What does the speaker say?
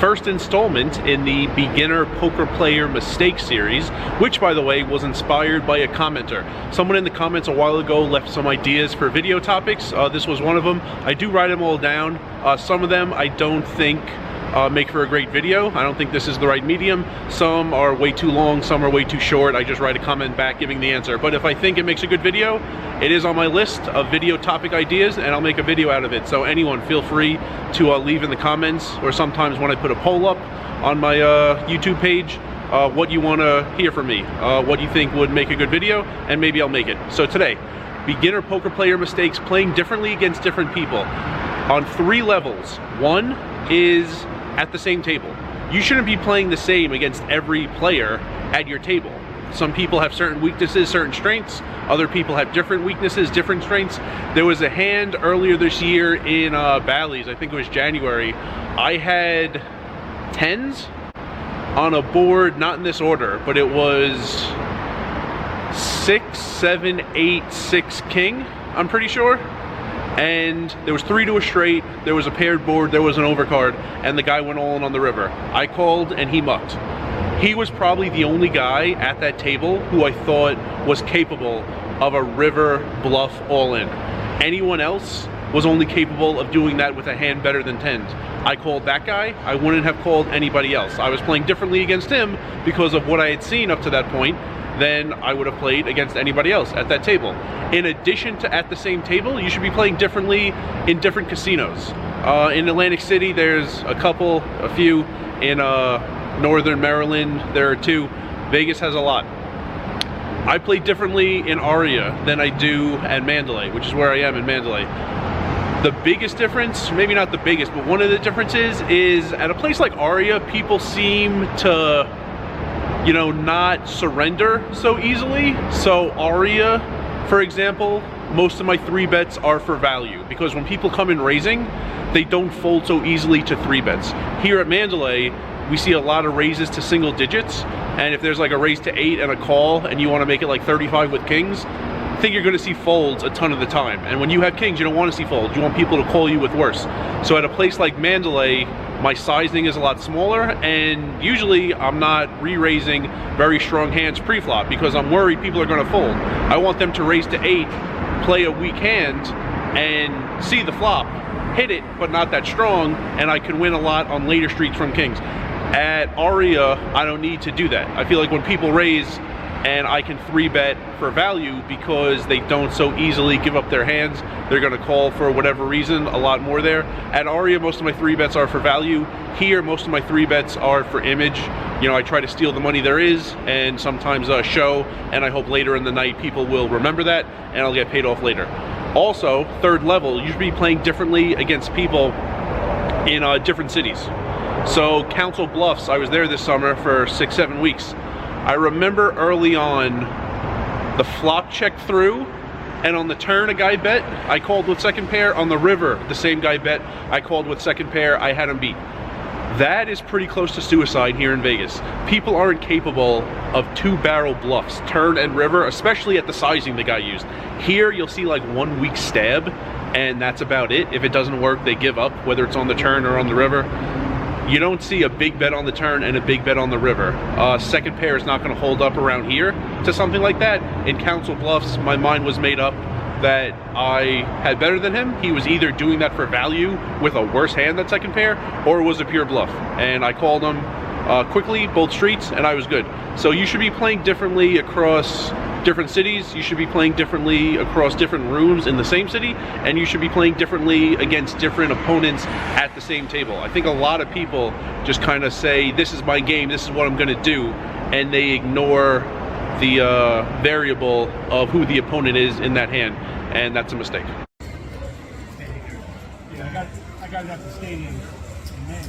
first installment in the Beginner Poker Player Mistake series, which, by the way, was inspired by a commenter. Someone in the comments a while ago left some ideas for video topics. This was one of them. I do write them all down. Some of them I don't think make for a great video. I don't think this is the right medium. Some are way too long, some are way too short. I just write a comment back giving the answer. But if I think it makes a good video, it is on my list of video topic ideas, and I'll make a video out of it. So anyone, feel free to leave in the comments, or sometimes when I put a poll up on my YouTube page, what you want to hear from me, what you think would make a good video, and maybe I'll make it. So today, beginner poker player mistakes, playing differently against different people on 3 levels. One is at the same table. You shouldn't be playing the same against every player at your table. Some people have certain weaknesses, certain strengths. Other people have different weaknesses, different strengths. There was a hand earlier this year in Bally's, I think it was January. I had 10s on a board, not in this order, but it was 6, 7, 8, 6 king, I'm pretty sure. And there was 3 to a straight, there was a paired board, there was an overcard, and the guy went all in on the river. I called and he mucked. He was probably the only guy at that table who I thought was capable of a river bluff all in. Anyone else was only capable of doing that with a hand better than 10s. I called that guy. I wouldn't have called anybody else. I was playing differently against him because of what I had seen up to that point than I would have played against anybody else at that table. In addition to at the same table, you should be playing differently in different casinos. In Atlantic City, there's a few. In Northern Maryland, there are 2. Vegas has a lot. I play differently in Aria than I do at Mandalay, which is where I am in Mandalay. The biggest difference, maybe not the biggest, but one of the differences is at a place like Aria, people seem to, you know, not surrender so easily. So Aria, for example, most of my 3 bets are for value, because when people come in raising, they don't fold so easily to 3 bets. Here at Mandalay, we see a lot of raises to single digits, and if there's like a raise to 8 and a call and you want to make it like 35 with kings, I think you're going to see folds a ton of the time. And when you have kings, you don't want to see folds. You want people to call you with worse. So at a place like Mandalay, my sizing is a lot smaller, and usually I'm not re-raising very strong hands pre-flop because I'm worried people are going to fold. I want them to raise to 8, play a weak hand, and see the flop, hit it, but not that strong, and I can win a lot on later streaks from kings. At Aria, I don't need to do that. I feel like when people raise and I can 3-bet for value because they don't so easily give up their hands, they're gonna call for whatever reason a lot more there. At Aria, most of my 3-bets are for value. Here, most of my 3-bets are for image. You know, I try to steal the money there is, and sometimes show, and I hope later in the night people will remember that, and I'll get paid off later. Also, 3rd level, you should be playing differently against people in different cities. So Council Bluffs, I was there this summer for 6, 7 weeks. I remember early on, the flop checked through, and on the turn a guy bet, I called with 2nd pair. On the river, the same guy bet, I called with 2nd pair, I had him beat. That is pretty close to suicide here in Vegas. People aren't capable of 2-barrel bluffs, turn and river, especially at the sizing the guy used. Here, you'll see like 1 weak stab, and that's about it. If it doesn't work, they give up, whether it's on the turn or on the river. You don't see a big bet on the turn and a big bet on the river. 2nd pair is not going to hold up around here to something like that. In Council Bluffs, my mind was made up that I had better than him. He was either doing that for value with a worse hand than 2nd pair, or it was a pure bluff. And I called him quickly, both streets, and I was good. So you should be playing differently across different cities. You should be playing differently across different rooms in the same city, and you should be playing differently against different opponents at the same table. I think a lot of people just kind of say, this is my game, this is what I'm gonna do, and they ignore the variable of who the opponent is in that hand, and that's a mistake. Yeah, I got it at the stadium in May.